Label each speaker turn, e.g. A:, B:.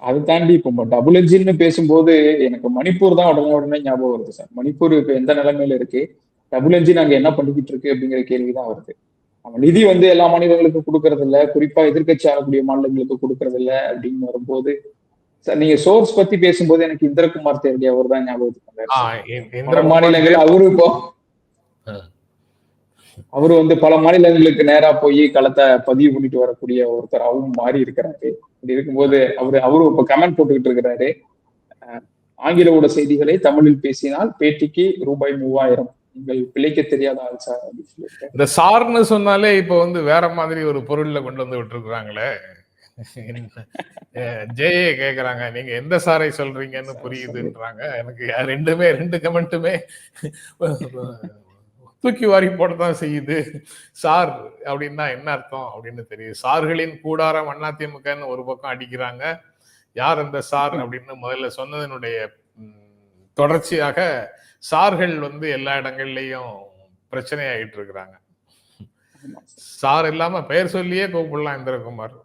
A: அதை தாண்டி இப்போ டபுள் என்ஜின்னு பேசும்போது எனக்கு மணிப்பூர் தான் உடனே உடனே ஞாபகம் வருது சார். மணிப்பூர் இப்ப எந்த நிலைமையில இருக்கு, டபுள் என்ஜின் அங்க என்ன பண்ணிக்கிட்டு இருக்கு அப்படிங்கிற கேள்விதான் வருது. அவன் நிதி வந்து எல்லா மாநிலங்களுக்கும் கொடுக்கறது இல்ல, குறிப்பா எதிர்க்கட்சி ஆளக்கூடிய மாநிலங்களுக்கு கொடுக்கறது இல்ல அப்படின்னு வரும்போது, சார் நீங்க சோர்ஸ் பத்தி பேசும்போது எனக்கு இந்திரகுமார் தேரடி அவர் தான் ஞாபகத்துக்கு வந்தாரு சார். பல
B: இந்திரகுமார்
A: மாநிலங்கள் அவரு இப்போ அவரு வந்து பல மாநிலங்களுக்கு நேரா போய் களத்தை பதிவு பண்ணிட்டு வரக்கூடிய ஒருத்தராகவும் மாறி இருக்கிறாரு. இப்படி இருக்கும்போது அவரு இப்ப கமெண்ட் போட்டுக்கிட்டு இருக்கிறாரு, ஆங்கில ஊட செய்திகளை தமிழில் பேசினால் பேட்டிக்கு ரூபாய் 3000 நீங்கள் பிழைக்க தெரியாத ஆள் சார் அப்படின்னு சொல்லிட்டு.
B: இந்த சார்னு சொன்னாலே இப்ப வந்து வேற மாதிரி ஒரு பொருள்ல கொண்டு வந்து விட்டுருக்காங்களே. ஜெயே கேக்குறாங்க, நீங்க எந்த சாரை சொல்றீங்கன்னு புரியுதுன்றாங்க. எனக்கு ரெண்டு கமெண்ட்டுமே தூக்கி வாரி போடத்தான் செய்யுது. சார் அப்படின்னா என்ன அர்த்தம் அப்படின்னு தெரியுது. சார்களின் கூடாரம் அதிமுகன்னு ஒரு பக்கம் அடிக்கிறாங்க. யார் அந்த சார் அப்படின்னு முதல்ல சொன்னதனுடைய தொடர்ச்சியாக சார்கள் வந்து எல்லா இடங்கள்லயும் பிரச்சனை ஆயிட்டு இருக்கிறாங்க. சார் இல்லாம பெயர் சொல்லியே கூப்பிடலாம் இந்திரகுமார்.